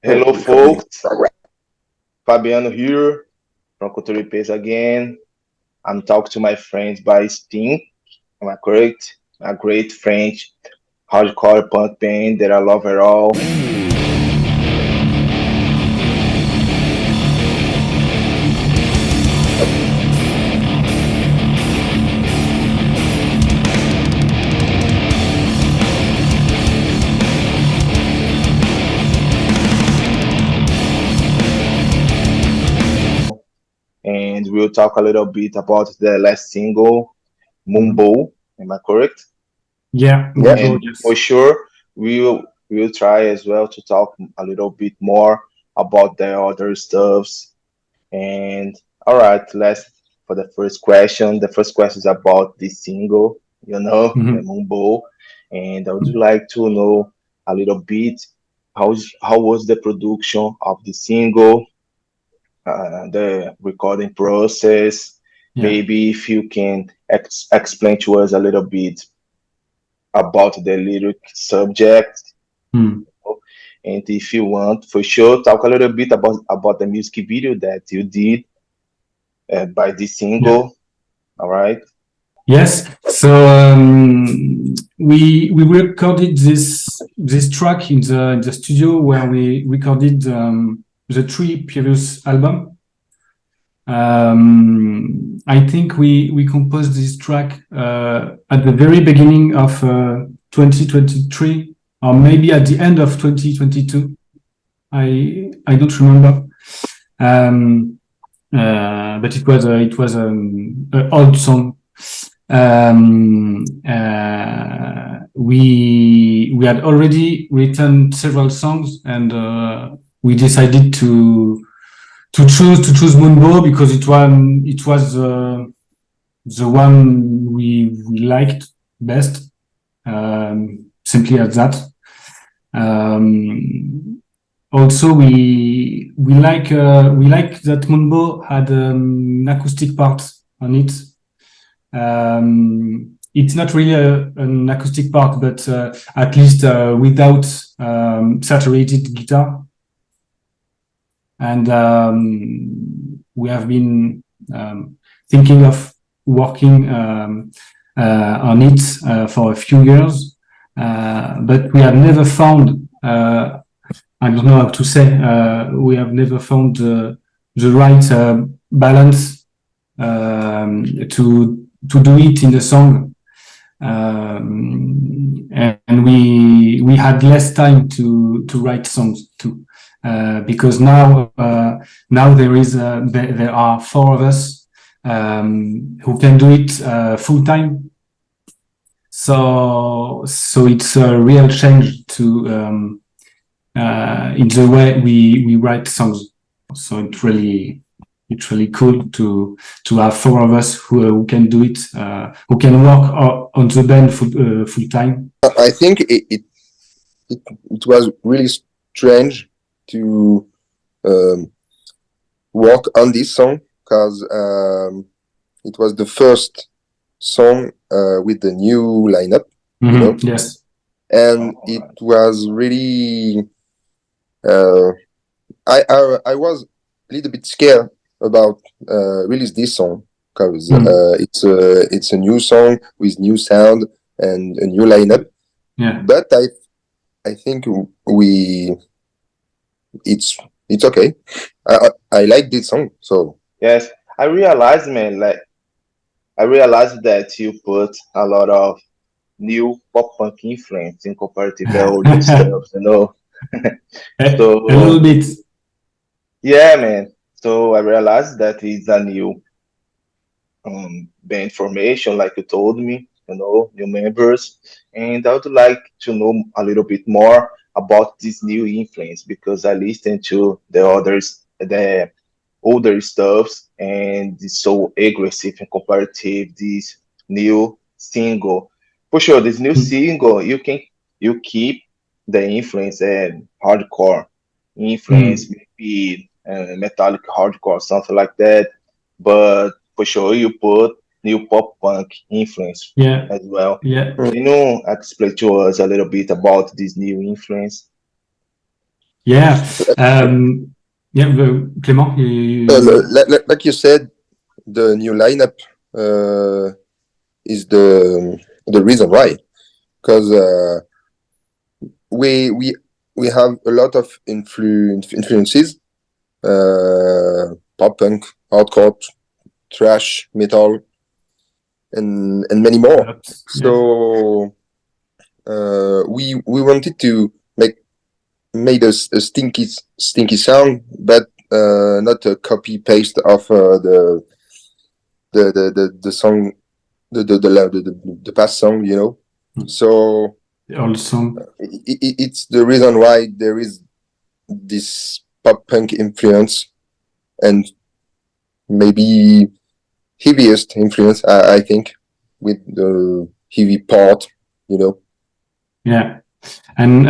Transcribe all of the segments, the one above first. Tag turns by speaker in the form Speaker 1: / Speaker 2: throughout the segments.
Speaker 1: Hello, folks. Fabiano here from Cultura Peso again. I'm talking to my friends by Stink. Am I correct? A great French hardcore punk band that I love it all. And we'll talk a little bit about the last single, Mumbo. Am I correct?
Speaker 2: Yeah,
Speaker 1: And for sure, we'll try as well to talk a little bit more about the other stuffs. And all right, let's for the first question. The first question is about the single, the Mumbo. And I would like to know a little bit how was the production of the single, the recording process.
Speaker 2: Yeah.
Speaker 1: Maybe if you can explain to us a little bit about the lyric subject. And if you want, for sure, talk a little bit about the music video that you did by this single.
Speaker 2: Yeah.
Speaker 1: All right.
Speaker 2: Yes. So we recorded this track in the studio where we recorded the 3 previous albums. I think we composed this track at the very beginning of 2023, or maybe at the end of 2022. I don't remember. But it was an old song. We had already written several songs, and we decided to choose Mumbo because it was the one we liked best. Simply as that. Also, we like that Mumbo had an acoustic part on it. It's not really an acoustic part, but at least without saturated guitar. And we have been thinking of working on it for a few years, but we have never found, I don't know how to say, we have never found the right balance to do it in the song. And we had less time to write songs too. Because now there are 4 of us who can do it full time. So it's a real change to in the way we write songs. So it's really cool to have 4 of us who can do it, who can work on the band full time.
Speaker 3: I think it was really strange to work on this song because it was the first song with the new lineup.
Speaker 2: Yes,
Speaker 3: and it was really I was a little bit scared about release this song because it's a new song with new sound and a new lineup.
Speaker 2: Yeah,
Speaker 3: but I think it's okay. I like this song. So
Speaker 1: yes, I realized, man, that you put a lot of new pop punk influence in comparative to older stuff,
Speaker 2: So a little bit.
Speaker 1: Yeah, man. So I realized that it's a new band formation, like you told me, new members, and I would like to know a little bit more about this new influence because I listened to the older stuffs and it's so aggressive and comparative this new single. For sure, this new single you keep the influence and hardcore influence, maybe metallic hardcore, something like that. But for sure, you put new pop punk influence as well.
Speaker 2: Yeah.
Speaker 1: Can you explain to us a little bit about this new influence?
Speaker 2: Yeah. Clément,
Speaker 3: Like you said, the new lineup is the reason why, because we have a lot of influences, pop punk, hardcore, thrash, metal, and many more. So we wanted to made a stinky sound, but not a copy paste of the song, the past song, you know. So
Speaker 2: the old song.
Speaker 3: It's the reason why there is this pop punk influence and maybe heaviest influence, I think, with the heavy part, you know.
Speaker 2: Yeah, and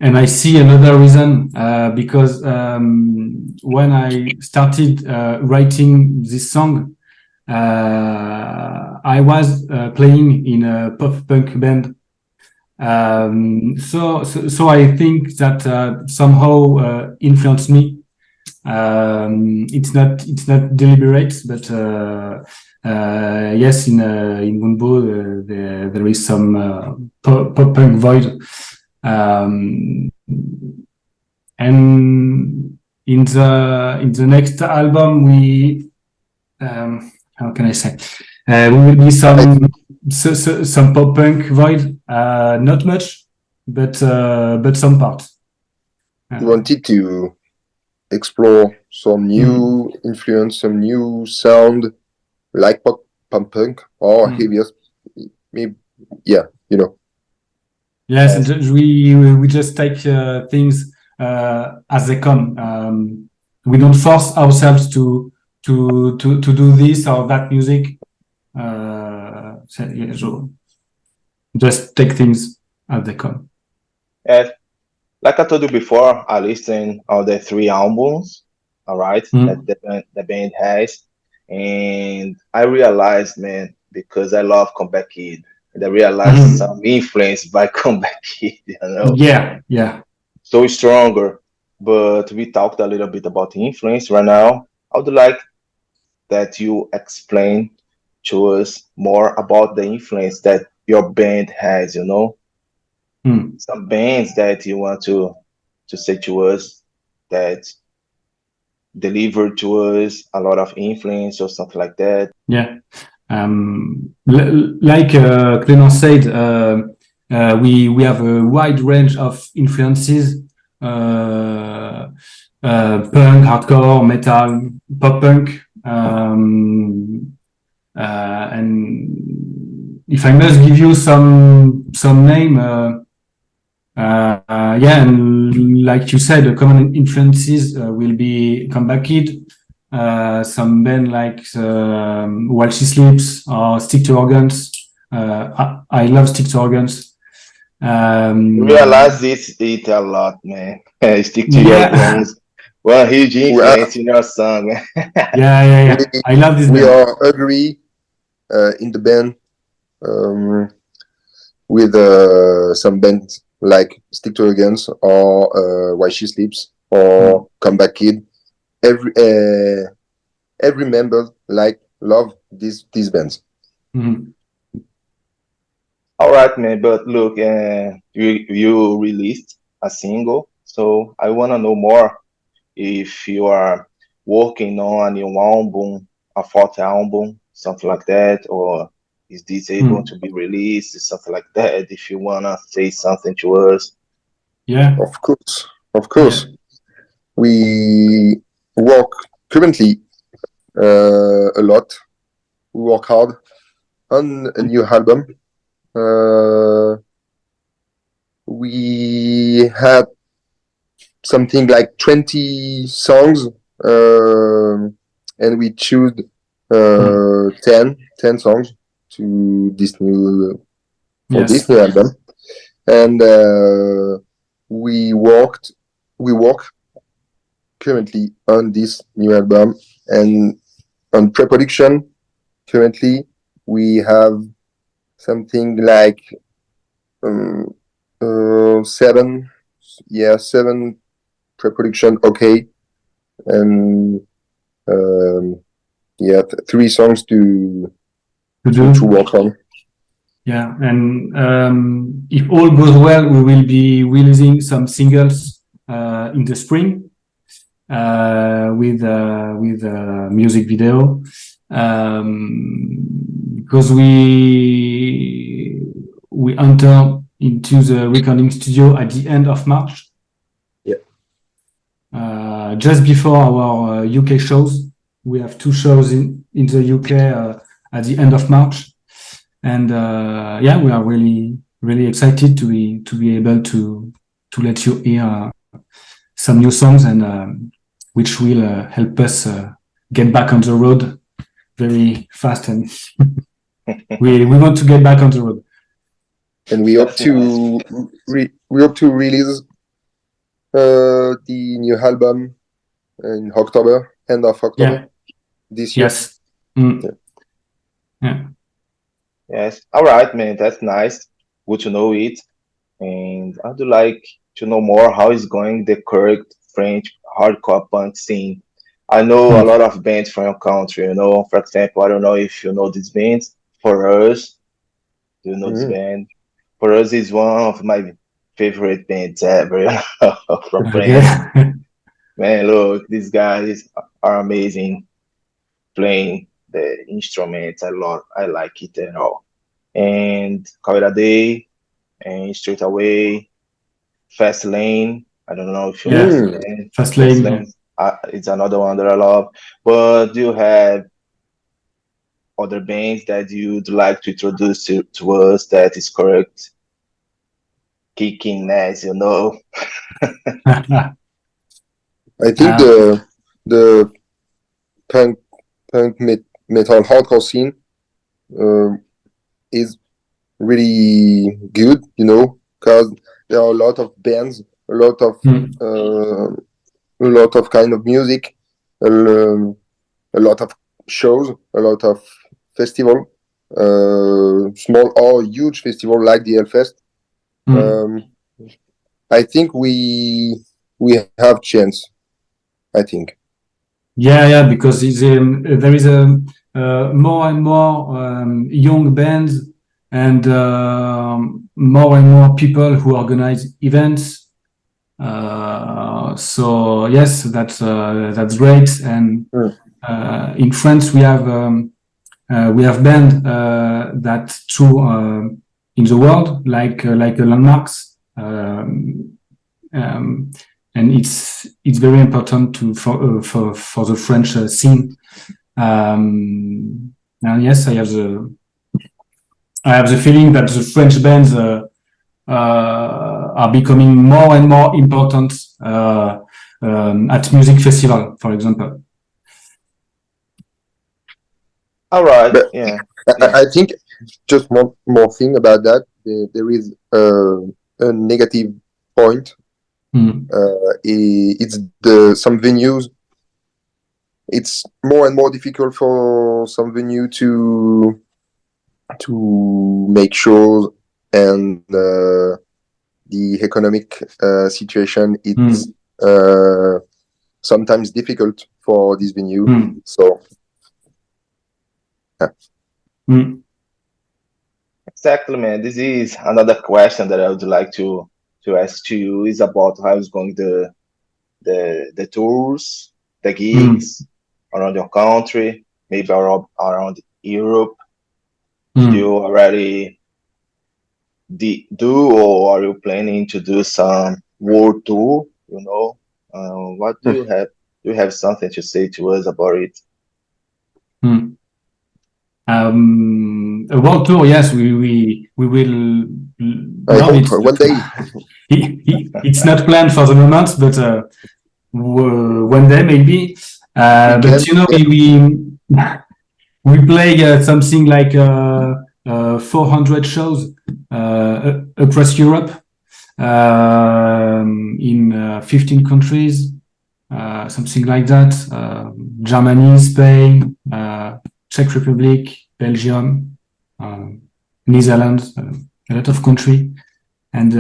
Speaker 2: I see another reason because when I started writing this song, I was playing in a pop punk band. So I think that somehow influenced me. It's not deliberate, but yes, in Wunbo there is some pop punk void, and in the next album we how can I say we will be some pop punk void, not much, but some parts.
Speaker 3: We wanted to explore some new influence, some new sound, like pop punk or heavier. Maybe, yeah, you know.
Speaker 2: Yes, and we just take things as they come. We don't force ourselves to do this or that music. So just take things as they come.
Speaker 1: Like I told you before, I listened all the 3 albums, all right, that the band has, and I realized, man, because I love Comeback Kid, and I realized some influence by Comeback Kid, you know.
Speaker 2: Yeah.
Speaker 1: So stronger, but we talked a little bit about the influence right now. I would like that you explain to us more about the influence that your band has, you know. Some bands that you want to say to us that deliver to us a lot of influence or something like that.
Speaker 2: Yeah. Like Clément said, we have a wide range of influences, punk, hardcore, metal, pop punk, and if I must give you some name, yeah, and like you said, the common influences will be Comeback Kid, some band like While She Sleeps or Stick to Organs. I love Stick to Organs.
Speaker 1: Realize it a lot, man. Stick to your guns. Well, huge influence in your song, man.
Speaker 2: Yeah. I love this band.
Speaker 3: We are agree in the band with some bands like Stick to Her Guns or Why She Sleeps or Comeback Kid. Every member love these bands.
Speaker 1: All right, man. But look, you released a single, so I want to know more. If you are working on a new album, a fourth album, something like that, or is this able to be released, something like that? If you wanna say something to us.
Speaker 2: Yeah,
Speaker 3: of course. Yeah. We work currently a lot. We work hard on a new album. We had something like 20 songs, and we choose 10 songs to this new this new album, and we work currently on this new album, and on pre-production currently we have something like 7 pre-production okay, and yeah, 3 songs to work on.
Speaker 2: Yeah, and if all goes well, we will be releasing some singles in the spring with music video, because we enter into the recording studio at the end of March.
Speaker 3: Yeah.
Speaker 2: Just before our UK shows, we have 2 shows in the UK at the end of March. And yeah, we are really excited to be able to let you hear some new songs, and which will help us get back on the road very fast. And we want to get back on the road.
Speaker 3: And we hope to release the new album in October, end of October this year.
Speaker 2: Yes. Yeah.
Speaker 1: Yes. All right, man. That's nice. Good to know it. And I'd like to know more how is going the current French hardcore punk scene. I know a lot of bands from your country, you know. For example, I don't know if you know these bands. For us, do you know this band? For us, it's one of my favorite bands ever, you know, from France. Man, look, these guys are amazing playing the instruments. I like it and all. And Caveira Day and Straight Away, Fast Lane. I don't know if you know this band.
Speaker 2: Fast Lane.
Speaker 1: It's another one that I love. But do you have other bands that you'd like to introduce to us that is correct? Kicking ass, you know.
Speaker 3: I think the punk metal hardcore scene is really good, you know, because there are a lot of bands, a lot of kind of music, a lot of shows, a lot of festival, small or huge festival like the Hellfest. I think we have chance. I think.
Speaker 2: Yeah, because there is more and more young bands and more and more people who organize events. So yes, that's great. And in France, we have bands that tour in the world, like Landmarks, and it's very important for the French scene. And yes, I have the feeling that the French bands are becoming more and more important at music festival, for example.
Speaker 1: All right.
Speaker 3: But
Speaker 1: yeah.
Speaker 3: I think just one more thing about that. There is a negative point. It's some venues. It's more and more difficult for some venue to make shows, and the economic situation is sometimes difficult for this venue. So
Speaker 1: exactly, man. This is another question that I would like to ask to you, is about how is going the tours, the gigs around your country, maybe around Europe. Do you already do, or are you planning to do some world tour? You know, what do you have? Do you have something to say to us about it?
Speaker 2: A world tour, yes, we will.
Speaker 3: I hope one day.
Speaker 2: It's not planned for the moment, but one day maybe. But you know, we play something like 400 shows across Europe, in 15 countries, something like that. Germany, Spain, Czech Republic, Belgium, Netherlands, a lot of country. And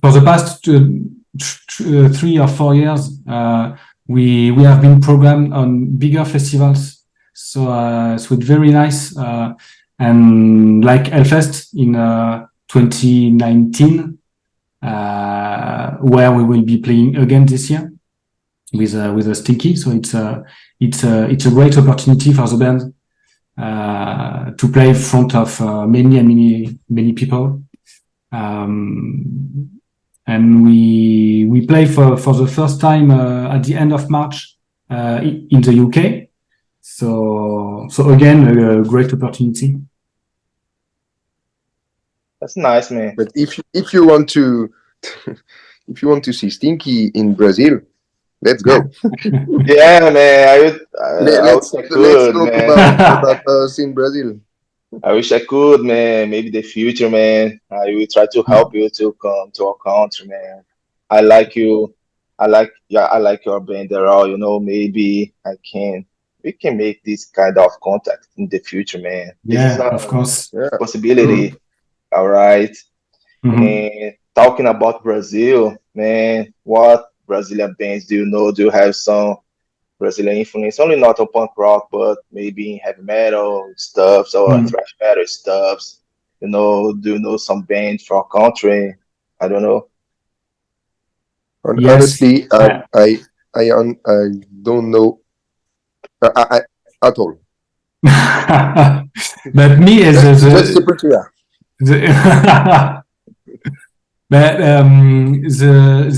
Speaker 2: for the past 3 or 4 years, we have been programmed on bigger festivals. So it's very nice. And like Hellfest in 2019, where we will be playing again this year with a STINKY. So it's a great opportunity for the band to play in front of many people. And we play for the first time at the end of March in the UK. So again, a great opportunity.
Speaker 1: That's nice, man.
Speaker 3: But if you want to if you want to see Stinky in Brazil, let's go.
Speaker 1: Yeah, man. I
Speaker 3: Let's
Speaker 1: wish I could,
Speaker 3: talk
Speaker 1: man.
Speaker 3: about us in Brazil.
Speaker 1: I wish I could, man. Maybe the future, man. I will try to help you to come to our country, man. I like you. I like your band there. All maybe we can make this kind of contact in the future, man. This is
Speaker 2: Yeah,
Speaker 1: not
Speaker 2: of course.
Speaker 3: Yeah.
Speaker 1: possibility. All right.
Speaker 2: Mhm.
Speaker 1: And talking about Brazil, man, what Brazilian bands do you know? Do you have some Brazilian influence? Only not on punk rock, but maybe in heavy metal stuffs or thrash metal stuffs. Do you know some bands from our country? I don't know.
Speaker 2: Yes.
Speaker 3: Honestly, I don't know at all.
Speaker 2: But me as
Speaker 3: Just
Speaker 2: the
Speaker 3: Sepultura.
Speaker 2: but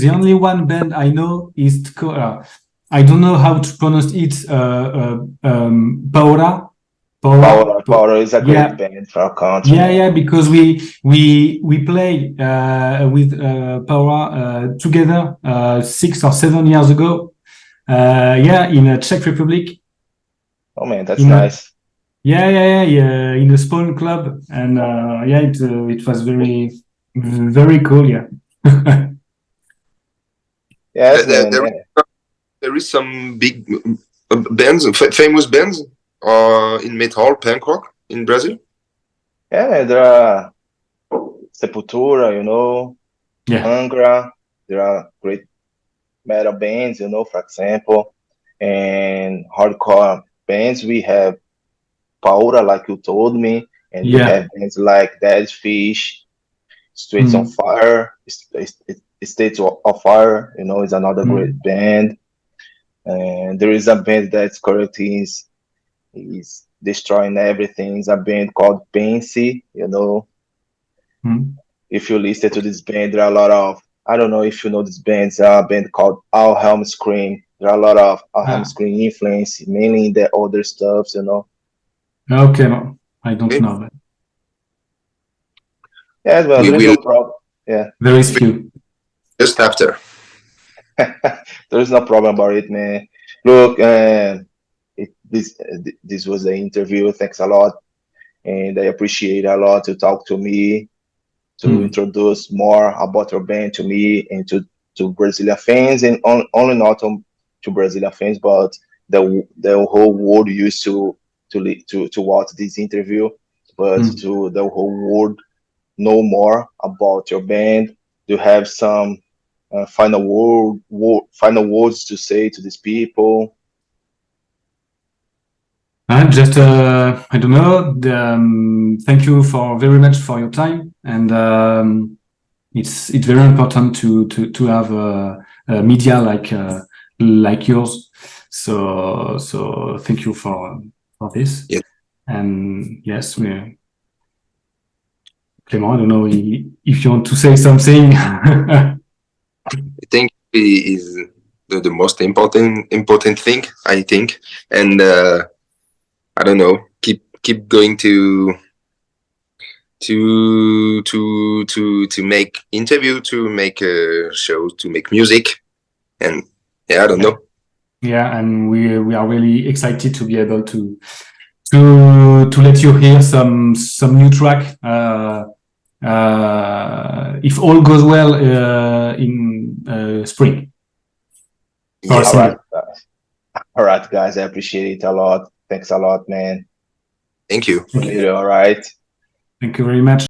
Speaker 2: the only one band I know is I don't know how to pronounce it. Paura.
Speaker 1: Paura is a great
Speaker 2: Yeah.
Speaker 1: band for our country.
Speaker 2: Yeah, because we play with Paura together 6 or 7 years ago. In Czech Republic.
Speaker 1: Oh man, that's nice.
Speaker 2: Yeah, in a Spawn club, and it was very cool. Yeah.
Speaker 1: Yes, man.
Speaker 3: There is some big bands, famous bands in metal, punk rock in Brazil.
Speaker 1: Yeah, there are Sepultura,
Speaker 2: Yeah.
Speaker 1: Angra. There are great metal bands, for example, and hardcore bands. We have Paura, like you told me, and we have bands like Dead Fish, Streets on Fire, States of Fire, is another great band. And there is a band that's currently is destroying everything. It's a band called Pense, If you listen to this band, there are a lot of, I don't know if you know this band, there are a band called Helm Scream. There are a lot of Helm Scream influence, mainly in the older stuffs,
Speaker 2: Okay, no, I don't know that.
Speaker 1: Yeah, well, there is no problem. Yeah.
Speaker 2: There is few.
Speaker 3: Just after.
Speaker 1: There is no problem about it, man. Look, this was the interview. Thanks a lot, and I appreciate a lot to talk to me, to introduce more about your band to me and to Brazilian fans, and only not to Brazilian fans, but the whole world used to watch this interview, but to the whole world know more about your band. Do you have some final words to say to these people?
Speaker 2: Just I don't know. Thank you very much for your time, and it's very important to have a media like yours. So thank you for this.
Speaker 3: Yeah.
Speaker 2: And yes, Clément, I don't know if you want to say something.
Speaker 3: I think it is the most important thing, I think, and I don't know, keep going to make interview, to make shows, to make music, and I don't know.
Speaker 2: Yeah, and we are really excited to be able to let you hear some new track. If all goes well in spring.
Speaker 1: Yeah. All right, guys. I appreciate it a lot. Thanks a lot, man.
Speaker 3: Thank you.
Speaker 1: All right.
Speaker 2: Thank you very much.